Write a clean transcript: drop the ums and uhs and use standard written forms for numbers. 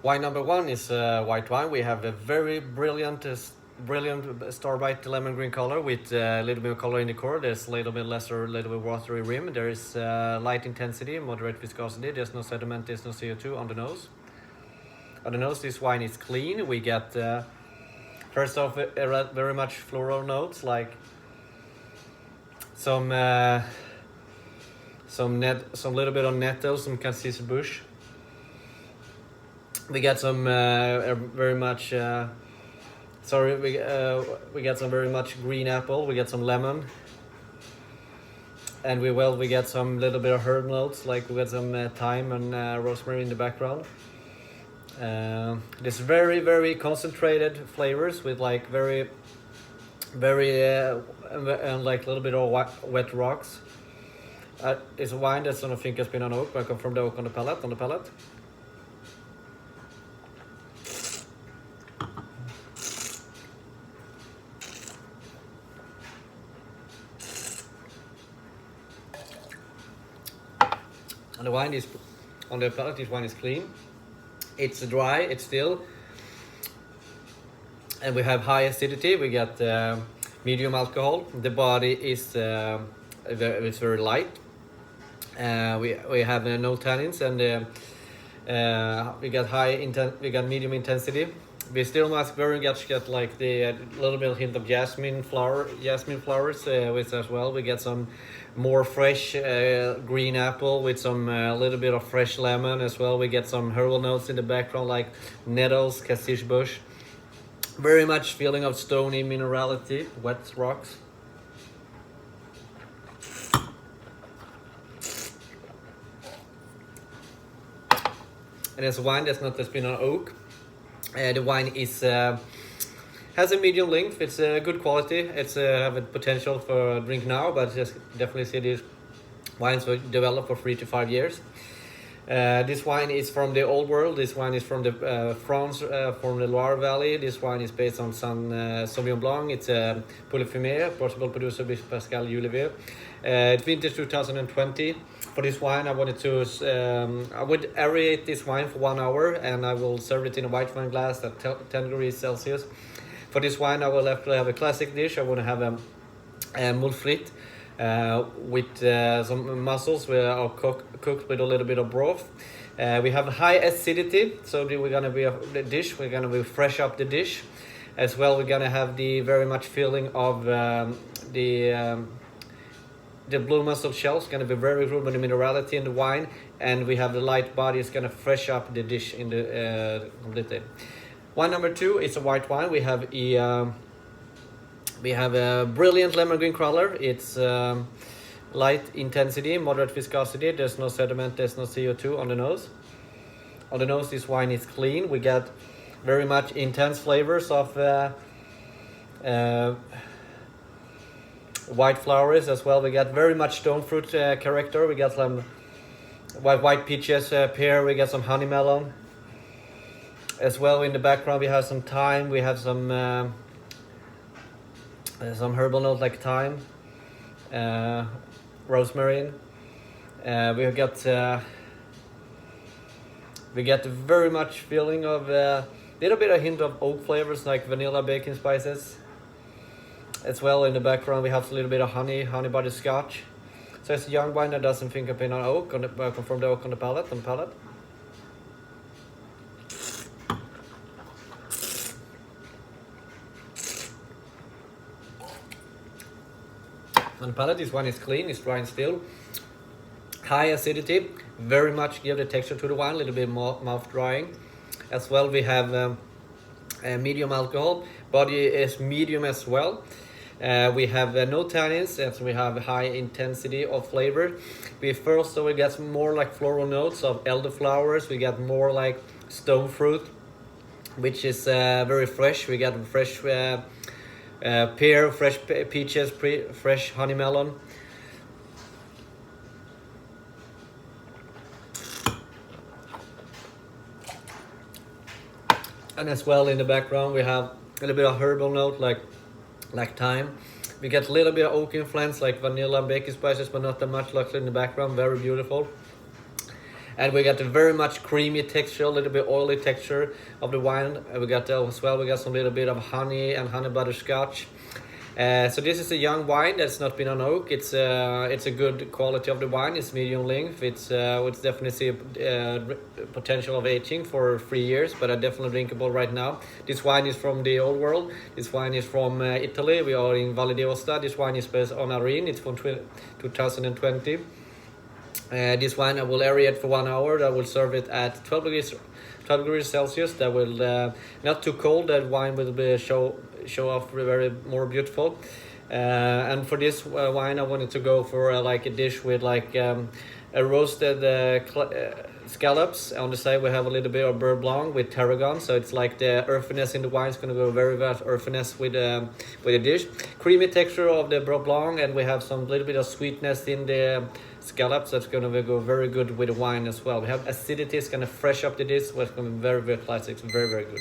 Wine number one is white wine. We have a very brilliant Starbright lemon green color with a little bit of color in the core. There's a little bit lesser, little bit watery rim. There is light intensity, moderate viscosity. There's no sediment, there's no CO2 on the nose. On the nose, this wine is clean. We get first off very much floral notes like some little bit of nettle, some cassis bush. We get some very much. We get some very much green apple. We get some lemon, and we get some little bit of herb notes, like we get some thyme and rosemary in the background. This very concentrated flavors with like very and like a little bit of wet rocks. It's a wine that's I think has been on oak, but I come from the oak on the palate. And the wine is on the palate. This wine is clean. It's dry. It's still, and we have high acidity. We get medium alcohol. The body is it's very light. We have no tannins, and we got medium intensity. We still must very much get like the little bit of hint of jasmine flowers with as well. We get some more fresh green apple with some little bit of fresh lemon as well. We get some herbal notes in the background like nettles, cassis bush. Very much feeling of stony minerality, wet rocks. And it's a wine that's been on oak. The wine is has a medium length. It's good quality. It's have a potential for drink now, but just definitely see these wines will develop for 3 to 5 years. This wine is from the old world. This wine is from the France, from the Loire Valley. This wine is based on Sauvignon Blanc. It's a Polyfumé, possible producer by Pascal Julevier. It's vintage 2020. For this wine, I wanted to I would aerate this wine for 1 hour, and I will serve it in a white wine glass at 10 degrees Celsius. For this wine, I will have a classic dish. I want to have a moule frite with some mussels where are cooked with a little bit of broth. We have high acidity, so we're gonna be the dish. We're gonna be fresh up the dish, as well. We're gonna have the very much feeling of the blue mussel shells. Gonna be very good with the minerality in the wine, and we have the light body. It's gonna fresh up the dish in the completely. Wine number two is a white wine. We have a brilliant lemon green color. It's light intensity, moderate viscosity. There's no sediment, there's no CO2 on the nose. On the nose, this wine is clean. We get very much intense flavors of white flowers as well. We got very much stone fruit character. We got some white peaches, pear. We got some honey melon. As well, in the background, we have some thyme. We have some herbal notes like thyme, rosemary. We get very much feeling of little bit of hint of oak flavors like vanilla, baking spices. As well, in the background, we have a little bit of honey butterscotch. So it's a young wine that doesn't think of on oak, from the oak on the palate. On the palate, this wine is clean, it's dry and still. High acidity, very much give the texture to the wine, a little bit more mouth drying. As well, we have a medium alcohol. Body is medium as well. We have no tannins, and we have high intensity of flavor. We get more like floral notes of elderflowers. We get more like stone fruit, which is very fresh. We get fresh pear, fresh peaches, fresh honey melon. And as well, in the background, we have a little bit of herbal note like thyme. We get a little bit of oak influence like vanilla and baking spices, but not that much. Luckily in the background, very beautiful. And we got a very much creamy texture, a little bit oily texture of the wine. We got as well, we got some little bit of honey and honey butterscotch. So this is a young wine that's not been on oak. It's a good quality of the wine. It's medium length. It's definitely see potential of aging for 3 years, but definitely drinkable right now. This wine is from the old world. This wine is from Italy. We are in Valle d'Aosta. This wine is based on Arin. It's from 2020. This wine I will aerate for 1 hour. I will serve it at 12 degrees Celsius. That will not too cold. That wine will be show off very more beautiful. And for this wine, I wanted to go for like a dish with like a roasted scallops. On the side, we have a little bit of beurre blanc with tarragon, so it's like the earthiness in the wine is going to go very well earthiness with the dish. Creamy texture of the beurre blanc, and we have some little bit of sweetness in the scallops. That's going to go very good with the wine as well. We have acidity. It's going to fresh up the dish. It's going to be very, very classic. Very, very good.